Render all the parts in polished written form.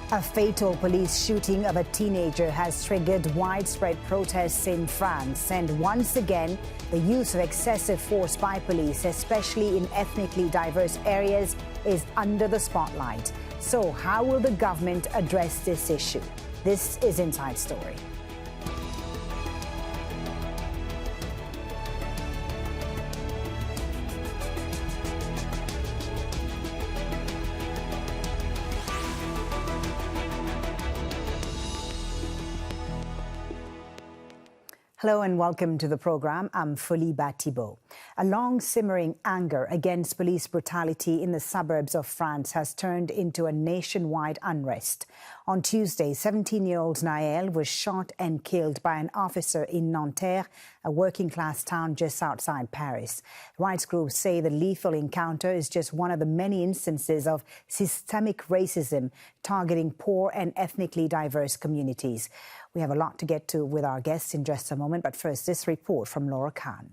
A fatal police shooting of a teenager has triggered widespread protests in France, and once again, the use of excessive force by police, especially in ethnically diverse areas, is under the spotlight. So, how will the government address this issue? This is Inside Story. Hello and welcome to the program. I'm Folly Thibault. A long-simmering anger against police brutality in the suburbs of France has turned into a nationwide unrest. On Tuesday, 17-year-old Nahel was shot and killed by an officer in Nanterre, a working-class town just outside Paris. Rights groups say the lethal encounter is just one of the many instances of systemic racism targeting poor and ethnically diverse communities. We have a lot to get to with our guests in just a moment, but first, this report from Laura Khan.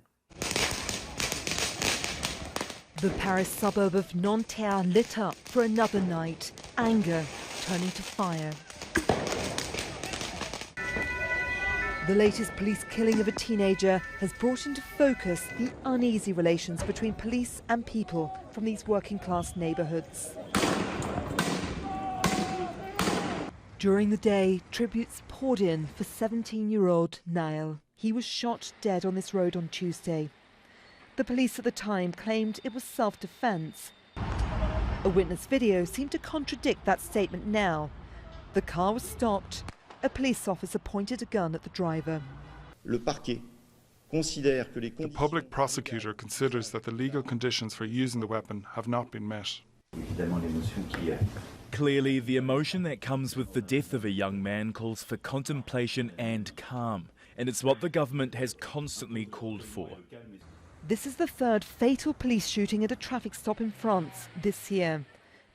The Paris suburb of Nanterre lit up for another night, anger turning to fire. The latest police killing of a teenager has brought into focus the uneasy relations between police and people from these working-class neighbourhoods. During the day, tributes poured in for 17-year-old Nahel. He was shot dead on this road on Tuesday. The police at the time claimed it was self-defence. A witness video seemed to contradict that statement now. The car was stopped. A police officer pointed a gun at the driver. The public prosecutor considers that the legal conditions for using the weapon have not been met. Clearly, the emotion that comes with the death of a young man calls for contemplation and calm, and it's what the government has constantly called for. This is the third fatal police shooting at a traffic stop in France this year.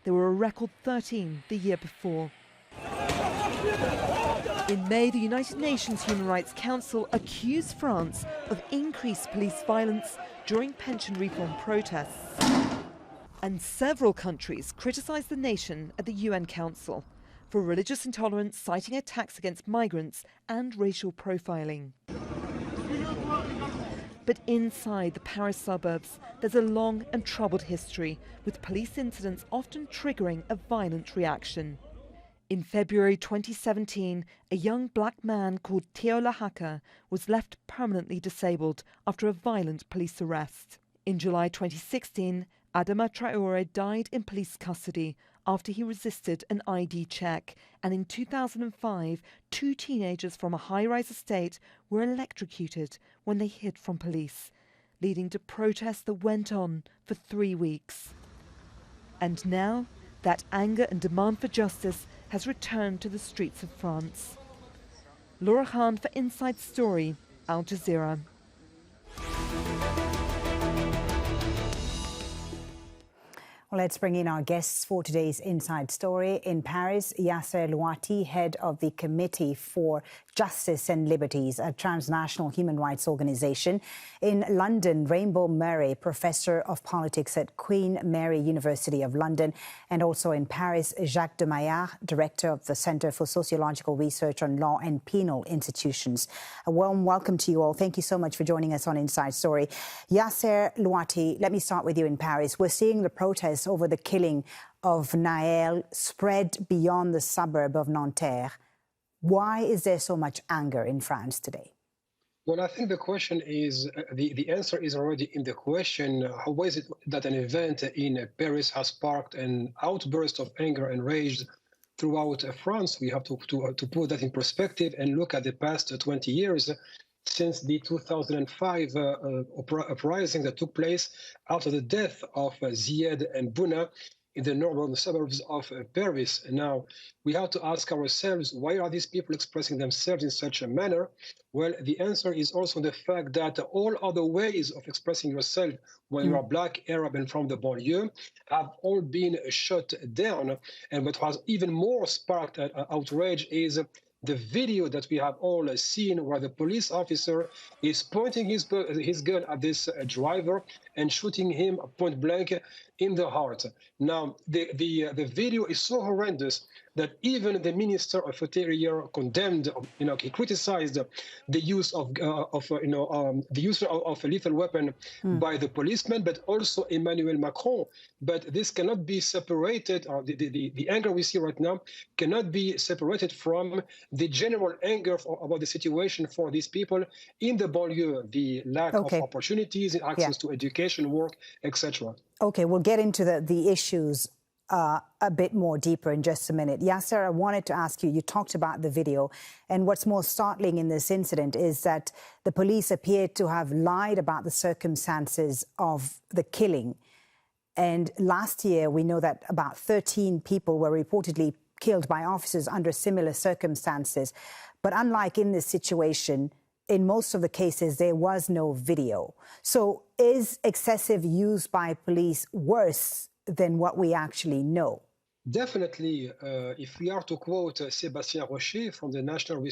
There were a record 13 the year before. In May, the United Nations Human Rights Council accused France of increased police violence during pension reform protests. And several countries criticised the nation at the UN Council for religious intolerance, citing attacks against migrants and racial profiling. But inside the Paris suburbs, there's a long and troubled history, with police incidents often triggering a violent reaction. In February 2017, a young black man called Thibault was left permanently disabled after a violent police arrest. In July 2016, Adama Traoré died in police custody after he resisted an ID check, and in 2005, two teenagers from a high-rise estate were electrocuted when they hid from police, leading to protests that went on for 3 weeks. And now, that anger and demand for justice has returned to the streets of France. Laura Khan for Inside Story, Al Jazeera. Well, let's bring in our guests for today's Inside Story. In Paris, Yasser Louati, head of the Committee for Justice and Liberties, a transnational human rights organization. In London, Rainbow Murray, professor of politics at Queen Mary University of London. And also in Paris, Jacques de Maillard, director of the Centre for Sociological Research on Law and Penal Institutions. A warm welcome to you all. Thank you so much for joining us on Inside Story. Yasser Louati, let me start with you in Paris. We're seeing the protests over the killing of Nahel spread beyond the suburb of Nanterre. Why is there so much anger in France today? Well, I think the question is, the answer is already in the question. How is it that an event in Paris has sparked an outburst of anger and rage throughout France? We have to put that in perspective and look at the past 20 years since the 2005 uprising that took place after the death of Ziad and Bouna in the northern suburbs of Paris. Now, we have to ask ourselves, why are these people expressing themselves in such a manner? Well, the answer is also the fact that all other ways of expressing yourself when you are black, Arab, and from the banlieue have all been shut down. And what has even more sparked outrage is the video that we have all seen where the police officer is pointing his gun at this driver and shooting him point blank in the heart. Now, the video is so horrendous that even the Minister of Interior condemned, he criticized the use of the use of a lethal weapon by the policeman, but also Emmanuel Macron. But this cannot be separated, or the anger we see right now cannot be separated from the general anger about the situation for these people in the banlieue, the lack of opportunities, access to education, work, etc. Okay, we'll get into the issues a bit more deeper in just a minute. Yasser, I wanted to ask you talked about the video, and what's more startling in this incident is that the police appear to have lied about the circumstances of the killing. And last year, we know that about 13 people were reportedly killed by officers under similar circumstances. But unlike in this situation, in most of the cases, there was no video. So is excessive use by police worse than what we actually know? Definitely. If we are to quote Sébastien Rocher from the National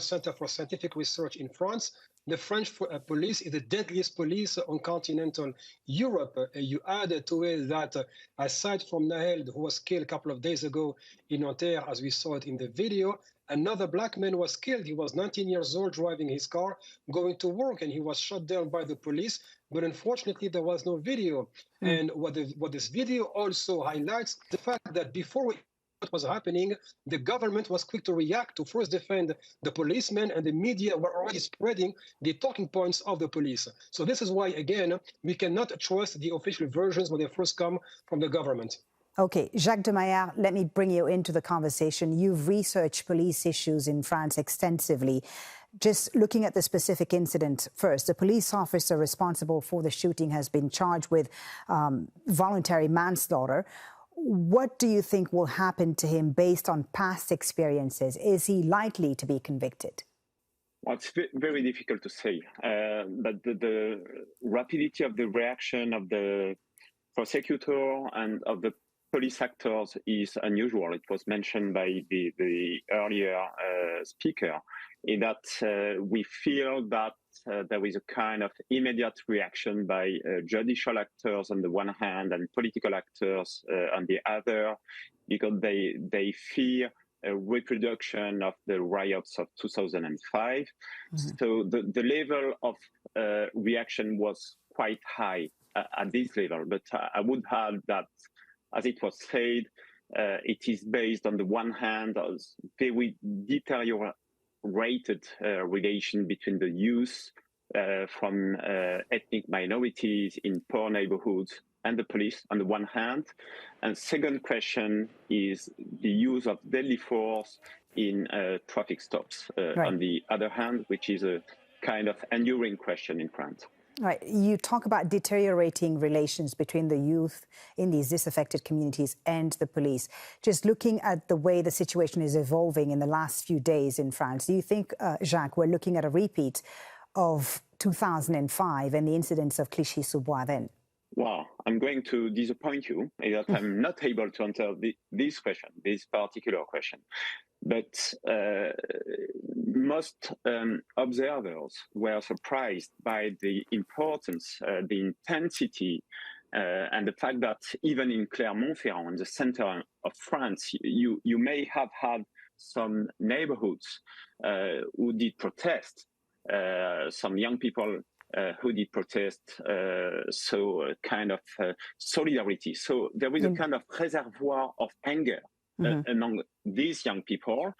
Center for Scientific Research in France, the French police is the deadliest police on continental Europe. You add to it that aside from Nahel, who was killed a couple of days ago in Nanterre, as we saw it in the video, another black man was killed. He was 19 years old, driving his car, going to work, and he was shot down by the police. But unfortunately, there was no video. And what this video also highlights, the fact that before what was happening, the government was quick to react to first defend the policemen, and the media were already spreading the talking points of the police. So this is why, again, we cannot trust the official versions when they first come from the government. Okay, Jacques de Maillard, let me bring you into the conversation. You've researched police issues in France extensively. Just looking at the specific incident first, the police officer responsible for the shooting has been charged with voluntary manslaughter. What do you think will happen to him based on past experiences? Is he likely to be convicted? Well, it's very difficult to say, but the rapidity of the reaction of the prosecutor and of the police actors is unusual. It was mentioned by the earlier speaker, in that we feel that there is a kind of immediate reaction by judicial actors on the one hand and political actors on the other, because they fear a reproduction of the riots of 2005. So the level of reaction was quite high at this level. But I would add that, as it was said, it is based on the one hand on very deteriorated relation between the youth from ethnic minorities in poor neighborhoods and the police on the one hand. And second question is the use of deadly force in traffic stops on the other hand, which is a kind of enduring question in France. Right. You talk about deteriorating relations between the youth in these disaffected communities and the police. Just looking at the way the situation is evolving in the last few days in France, do you think, Jacques, we're looking at a repeat of 2005 and the incidents of Clichy-sous-Bois then? Well, I'm going to disappoint you in that I'm not able to answer this question, this particular question. But most observers were surprised by the importance, the intensity, and the fact that even in Clermont-Ferrand, in the center of France, you may have had some neighborhoods who did protest, some young people who did protest, so a kind of solidarity. So there is a kind of reservoir of anger among these young people,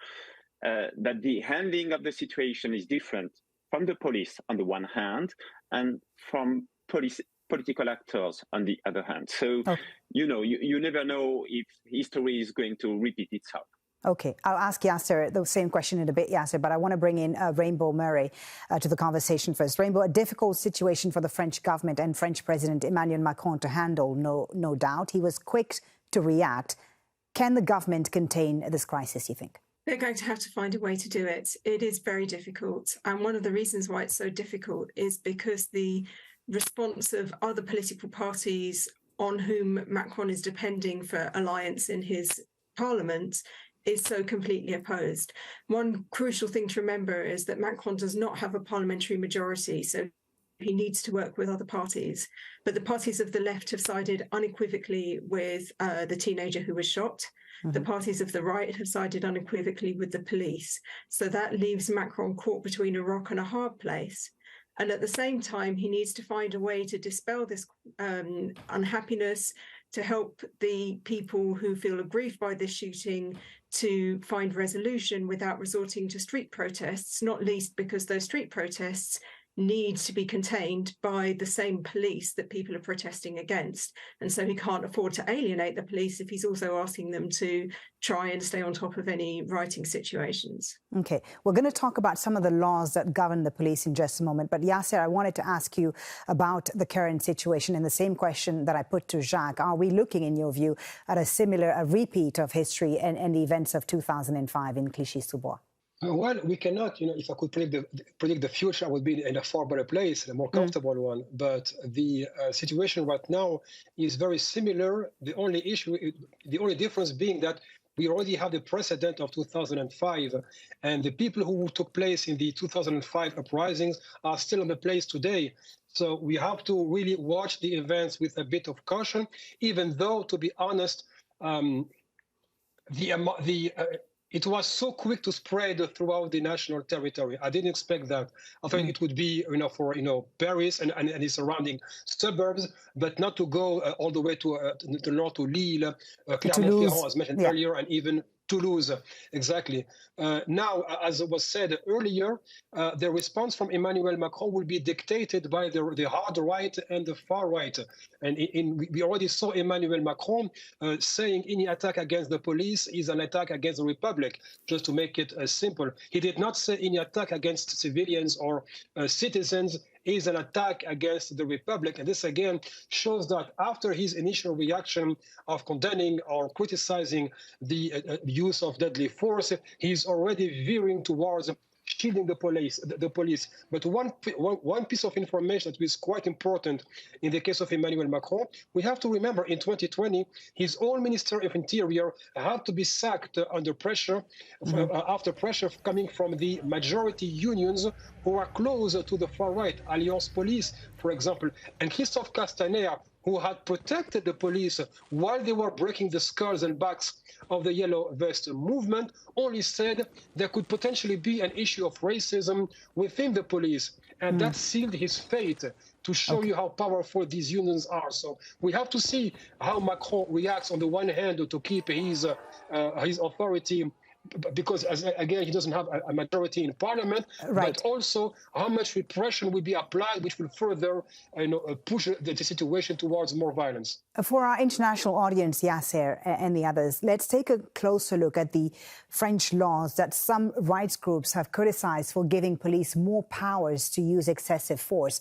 that the handling of the situation is different from the police on the one hand and from political actors on the other hand. So, you never know if history is going to repeat itself. Okay, I'll ask Yasser the same question in a bit, Yasser, but I want to bring in Rainbow Murray to the conversation first. Rainbow, a difficult situation for the French government and French President Emmanuel Macron to handle, no doubt. He was quick to react. Can the government contain this crisis, you think? They're going to have to find a way to do it. It is very difficult. And one of the reasons why it's so difficult is because the response of other political parties on whom Macron is depending for alliance in his parliament is so completely opposed. One crucial thing to remember is that Macron does not have a parliamentary majority, so he needs to work with other parties. But the parties of the left have sided unequivocally with the teenager who was shot. The parties of the right have sided unequivocally with the police. So that leaves Macron caught between a rock and a hard place. And at the same time, he needs to find a way to dispel this unhappiness, to help the people who feel aggrieved by this shooting to find resolution without resorting to street protests, not least because those street protests need to be contained by the same police that people are protesting against. And so he can't afford to alienate the police if he's also asking them to try and stay on top of any rioting situations. Okay, we're going to talk about some of the laws that govern the police in just a moment. But Yasser, I wanted to ask you about the current situation and the same question that I put to Jacques. Are we looking, in your view, at a repeat of history and the events of 2005 in Clichy-sous-Bois? Well, we cannot, if I could predict the future, I would be in a far better place, a more comfortable one. But the situation right now is very similar. The only difference being that we already have the precedent of 2005, and the people who took place in the 2005 uprisings are still on the place today. So we have to really watch the events with a bit of caution, even though, to be honest, it was so quick to spread throughout the national territory. I didn't expect that. I thought it would be, for Paris and the surrounding suburbs, but not to go all the way to the north to Lille, Clermont-Ferrand, as mentioned earlier, and even Toulouse, exactly. Now, as was said earlier, the response from Emmanuel Macron will be dictated by the hard right and the far right. And we already saw Emmanuel Macron saying any attack against the police is an attack against the Republic, just to make it simple. He did not say any attack against civilians or citizens is an attack against the Republic. And this, again, shows that after his initial reaction of condemning or criticizing the use of deadly force, he's already veering towards shielding the police. But one piece of information that is quite important in the case of Emmanuel Macron, we have to remember in 2020, his own Minister of Interior had to be sacked under pressure, after pressure coming from the majority unions who are closer to the far right, Alliance Police, for example, and Christophe Castaner, who had protected the police while they were breaking the skulls and backs of the Yellow Vest movement, only said there could potentially be an issue of racism within the police. And that sealed his fate, to show you how powerful these unions are. So we have to see how Macron reacts on the one hand to keep his authority, because, again, he doesn't have a majority in parliament, but also how much repression will be applied, which will further push the situation towards more violence. For our international audience, Yasser and the others, let's take a closer look at the French laws that some rights groups have criticized for giving police more powers to use excessive force.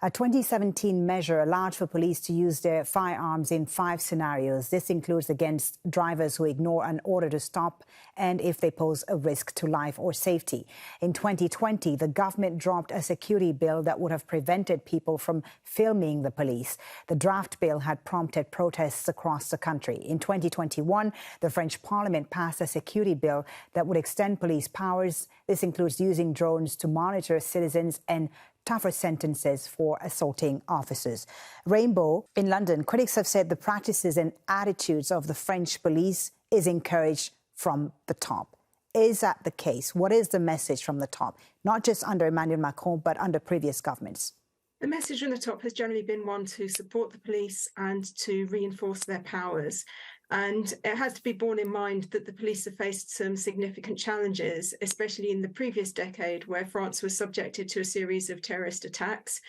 A 2017 measure allowed for police to use their firearms in 5 scenarios. This includes against drivers who ignore an order to stop and if they pose a risk to life or safety. In 2020, the government dropped a security bill that would have prevented people from filming the police. The draft bill had prompted protests across the country. In 2021, the French parliament passed a security bill that would extend police powers. This includes using drones to monitor citizens and tougher sentences for assaulting officers. Rainbow, in London, critics have said the practices and attitudes of the French police is encouraged from the top. Is that the case? What is the message from the top, not just under Emmanuel Macron, but under previous governments? The message from the top has generally been one to support the police and to reinforce their powers. And it has to be borne in mind that the police have faced some significant challenges, especially in the previous decade, where France was subjected to a series of terrorist attacks.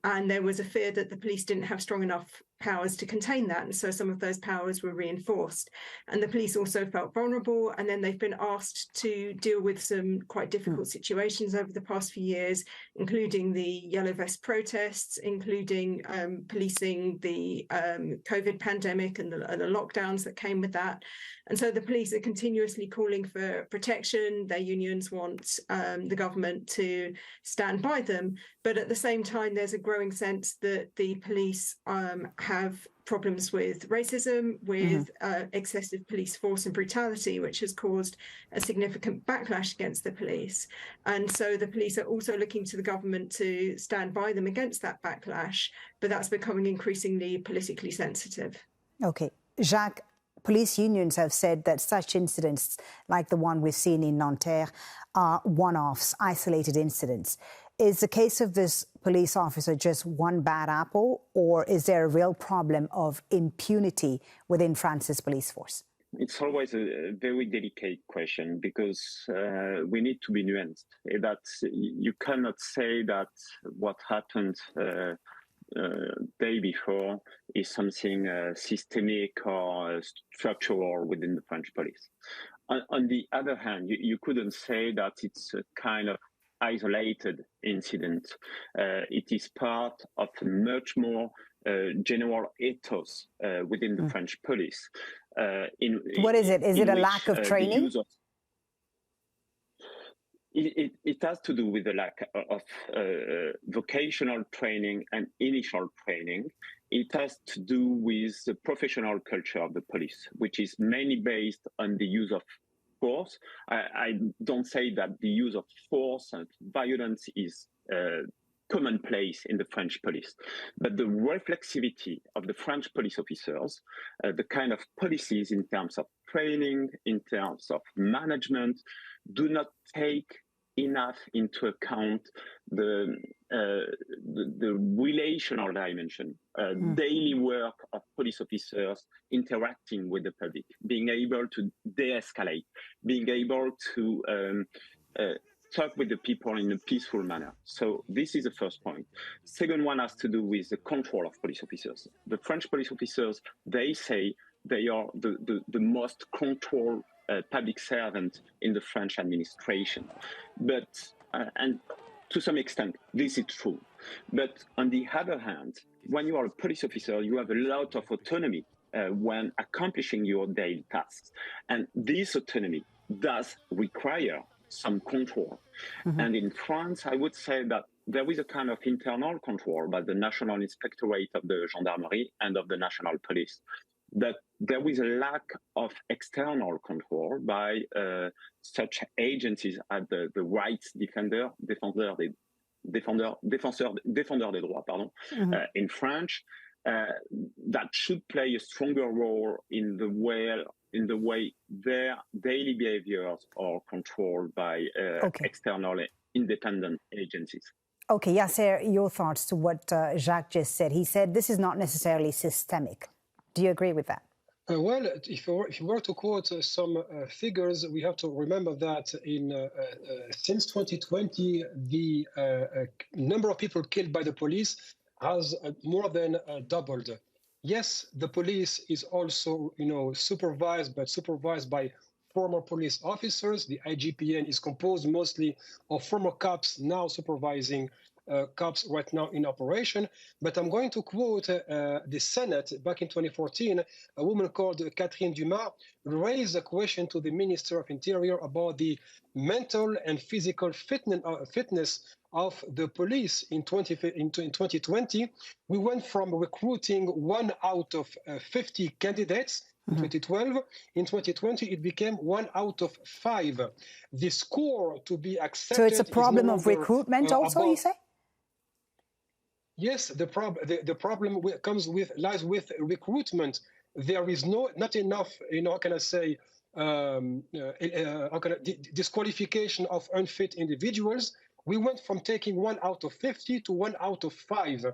And there was a fear that the police didn't have strong enough powers to contain that. And so some of those powers were reinforced. And the police also felt vulnerable. And then they've been asked to deal with some quite difficult situations over the past few years, including the Yellow Vest protests, including policing the COVID pandemic and the lockdowns that came with that. And so the police are continuously calling for protection. Their unions want the government to stand by them. But at the same time, there's a growing sense that the police have problems with racism, with excessive police force and brutality, which has caused a significant backlash against the police. And so the police are also looking to the government to stand by them against that backlash, but that's becoming increasingly politically sensitive. Okay. Jacques, police unions have said that such incidents like the one we've seen in Nanterre are one-offs, isolated incidents. Is the case of this police officer just one bad apple, or is there a real problem of impunity within France's police force? It's always a very delicate question because we need to be nuanced. That you cannot say that what happened day before is something systemic or structural within the French police. On the other hand, you couldn't say that it's a kind of isolated incident. It is part of a much more general ethos within the French police. What is it? Is it a lack of training? It has to do with the lack of vocational training and initial training. It has to do with the professional culture of the police, which is mainly based on the use of force. I don't say that the use of force and violence is commonplace in the French police, but the reflexivity of the French police officers, the kind of policies in terms of training, in terms of management, do not take enough into account the relational dimension, daily work of police officers interacting with the public, being able to de-escalate, being able to talk with the people in a peaceful manner. So this is the first point. Second one has to do with the control of police officers. The French police officers, they say they are the most controlled public servant in the French administration. But, and to some extent, this is true. But on the other hand, when you are a police officer, you have a lot of autonomy when accomplishing your daily tasks. And this autonomy does require some control. And in France, I would say that there is a kind of internal control by the National Inspectorate of the Gendarmerie and of the National Police. That there is a lack of external control by such agencies as the rights défenseur des droits, pardon, in French, that should play a stronger role in the way their daily behaviors are controlled by external independent agencies. Okay, Yasser, your thoughts to what Jacques just said. He said this is not necessarily systemic. Do you agree with that? Well, if you were to quote some figures, we have to remember that since 2020, the number of people killed by the police has more than doubled. Yes, the police is also, supervised by former police officers. The IGPN is composed mostly of former cops now supervising cops right now in operation. But I'm going to quote the Senate back in 2014. A woman called Catherine Dumas raised a question to the Minister of Interior about the mental and physical fitness of the police. In 2020. We went from recruiting 1 out of 50 candidates in 2012. In 2020, it became 1 out of 5. The score to be accepted. So it's a problem of recruitment also, you say? Yes, the problem lies with recruitment. There is not enough, disqualification of unfit individuals. We went from taking 1 out of 50 to 1 out of 5.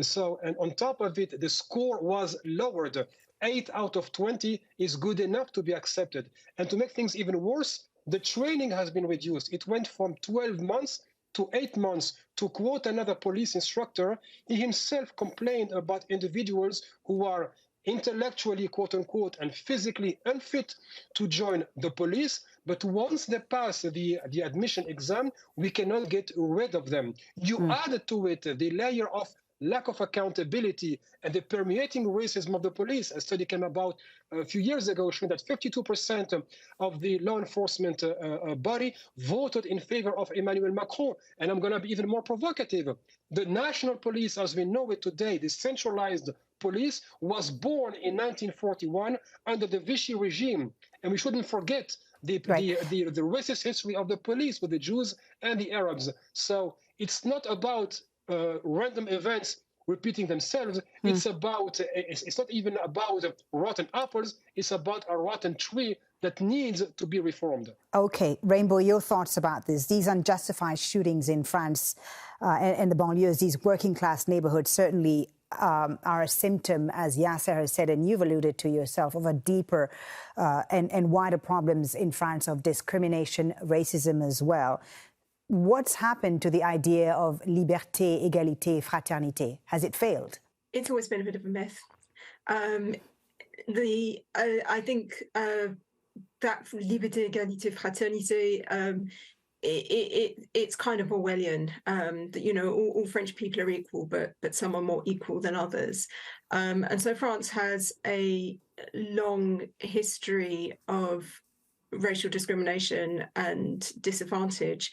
So, and on top of it, the score was lowered. 8 out of 20 is good enough to be accepted. And to make things even worse, the training has been reduced. It went from 12 months to 8 months. To quote another police instructor, he himself complained about individuals who are intellectually, quote unquote, and physically unfit to join the police. But once they pass the admission exam, we cannot get rid of them. You add to it the layer of lack of accountability, and the permeating racism of the police. A study came about a few years ago showing that 52% of the law enforcement body voted in favor of Emmanuel Macron. And I'm going to be even more provocative. The national police, as we know it today, the centralized police, was born in 1941 under the Vichy regime. And we shouldn't forget the racist history of the police with the Jews and the Arabs. So it's not about random events repeating themselves. It's about, it's not even about rotten apples. It's about a rotten tree that needs to be reformed. Okay, Rainbow, your thoughts about this? These unjustified shootings in France and the banlieues, these working class neighborhoods certainly are a symptom, as Yasser has said, and you've alluded to yourself, of a deeper and wider problems in France of discrimination, racism as well. What's happened to the idea of liberté, égalité, fraternité? Has it failed? It's always been a bit of a myth. I think that liberté, égalité, fraternité, it's kind of Orwellian. That, you know, all French people are equal, but some are more equal than others. And so France has a long history of racial discrimination and disadvantage,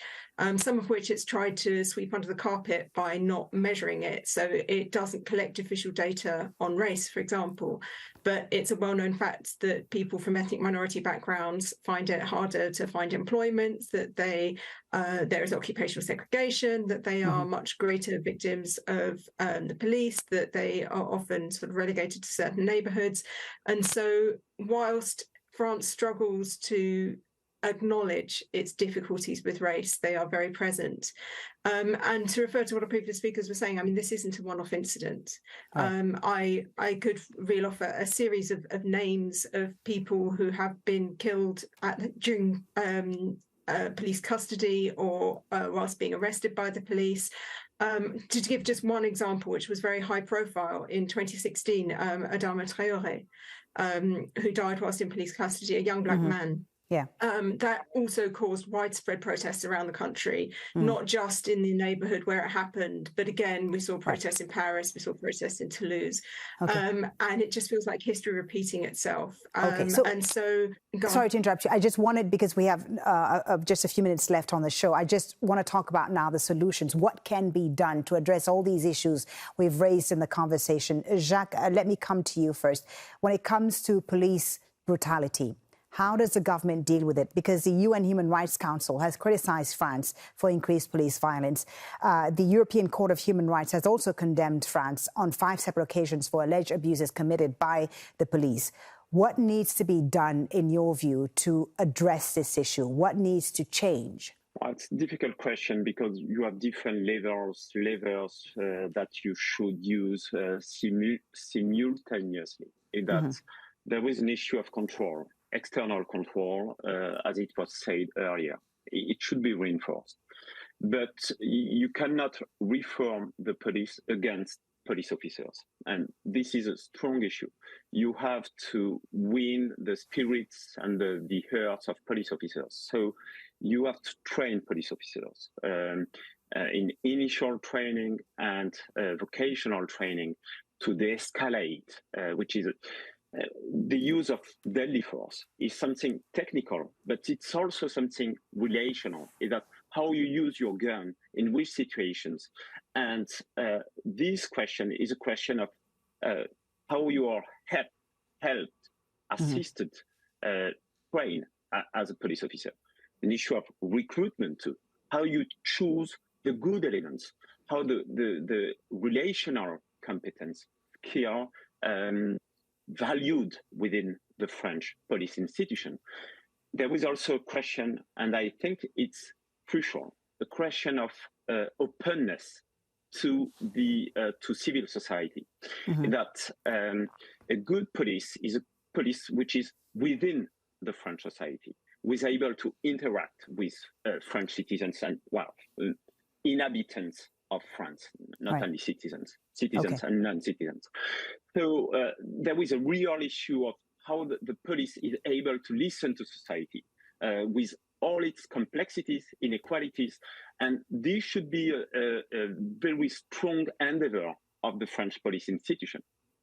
some of which it's tried to sweep under the carpet by not measuring it. So it doesn't collect official data on race, for example. But it's a well-known fact that people from ethnic minority backgrounds find it harder to find employment, that there is occupational segregation, that they are much greater victims of the police, that they are often sort of relegated to certain neighbourhoods. And so whilst France struggles to acknowledge its difficulties with race, they are very present. And to refer to what our previous speakers were saying, I mean, this isn't a one-off incident. I could reel off a series of names of people who have been killed during police custody or whilst being arrested by the police. To give just one example, which was very high profile, in 2016, Adama Traoré, who died whilst in police custody, a young black man. Yeah. That also caused widespread protests around the country, not just in the neighbourhood where it happened, but again, we saw protests in Paris, we saw protests in Toulouse, and it just feels like history repeating itself. Sorry to interrupt you. I just wanted, because we have just a few minutes left on the show, I just want to talk about now the solutions. What can be done to address all these issues we've raised in the conversation? Jacques, let me come to you first. When it comes to police brutality, how does the government deal with it? Because the UN Human Rights Council has criticized France for increased police violence. The European Court of Human Rights has also condemned France on 5 separate occasions for alleged abuses committed by the police. What needs to be done, in your view, to address this issue? What needs to change? Well, it's a difficult question because you have different levels that you should use simultaneously. In that there is an issue of control. External control, as it was said earlier. It should be reinforced. But you cannot reform the police against police officers. And this is a strong issue. You have to win the spirits and the hearts of police officers. So you have to train police officers in initial training and vocational training to de-escalate, which is the use of deadly force is something technical, but it's also something relational. Is that how you use your gun in which situations? And this question is a question of how you are helped, assisted, trained as a police officer. An issue of recruitment too. How you choose the good elements. How the relational competence, skill, valued within the French police institution. There is also a question, and I think it's crucial, the question of openness to civil society. That a good police is a police which is within the French society, who is able to interact with French citizens and, inhabitants of France, not only citizens and non-citizens. So there is a real issue of how the police is able to listen to society with all its complexities, inequalities, and this should be a very strong endeavor of the French police institution.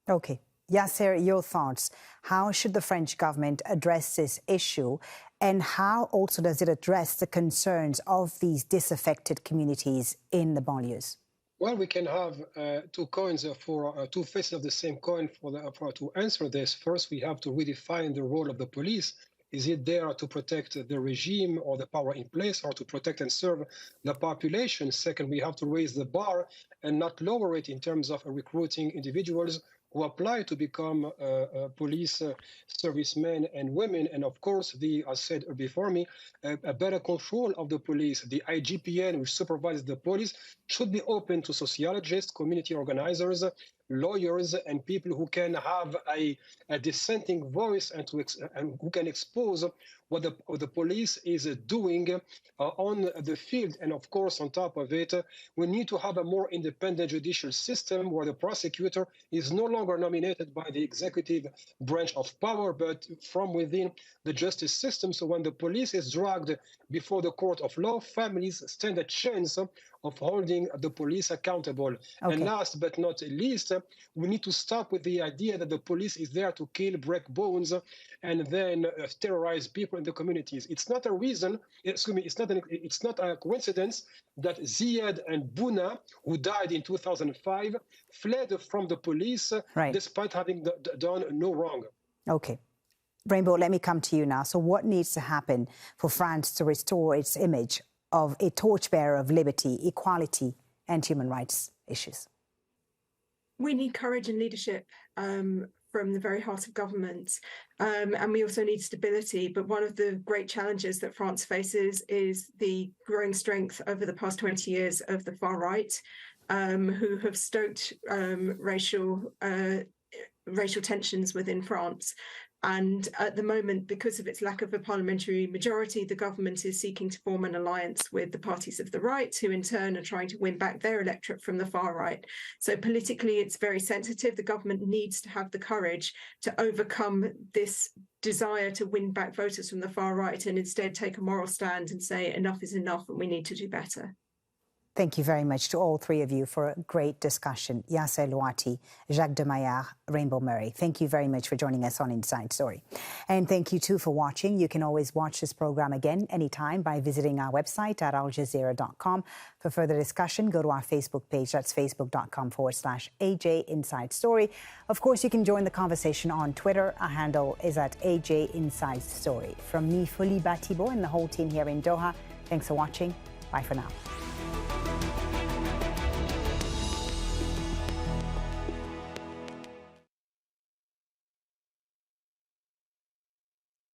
Okay. Yasser, your thoughts. How should the French government address this issue? And how also does it address the concerns of these disaffected communities in the banlieues? Well, we can have two coins for two faces of the same coin to answer this. First, we have to redefine the role of the police. Is it there to protect the regime or the power in place, or to protect and serve the population? Second, we have to raise the bar and not lower it in terms of recruiting individuals who apply to become police servicemen and women. And of course, as said before me, a better control of the police. The IGPN, which supervises the police, should be open to sociologists, community organizers, lawyers, and people who can have a dissenting voice and who can expose what the police is doing on the field. And of course, on top of it, we need to have a more independent judicial system where the prosecutor is no longer nominated by the executive branch of power, but from within the justice system. So when the police is dragged before the court of law, families stand a chance of holding the police accountable. Okay. And last but not least, we need to stop with the idea that the police is there to kill, break bones, and then terrorize people in the communities. It's not a reason, excuse me, it's not a coincidence that Ziad and Bouna, who died in 2005, fled from the police despite having done no wrong. Okay. Rainbow, let me come to you now. So what needs to happen for France to restore its image of a torchbearer of liberty, equality, and human rights issues? We need courage and leadership from the very heart of government. And we also need stability. But one of the great challenges that France faces is the growing strength over the past 20 years of the far right, who have stoked racial tensions within France. And at the moment, because of its lack of a parliamentary majority, the government is seeking to form an alliance with the parties of the right, who in turn are trying to win back their electorate from the far right. So politically, it's very sensitive. The government needs to have the courage to overcome this desire to win back voters from the far right and instead take a moral stand and say enough is enough and we need to do better. Thank you very much to all three of you for a great discussion. Yasser Louati, Jacques de Maillard, Rainbow Murray. Thank you very much for joining us on Inside Story. And thank you too for watching. You can always watch this program again anytime by visiting our website at aljazeera.com. For further discussion, go to our Facebook page. That's facebook.com/AJ Inside Story. Of course, you can join the conversation on Twitter. Our handle is at AJ Inside Story. From me, Folly, Thibault, and the whole team here in Doha, thanks for watching. Bye for now.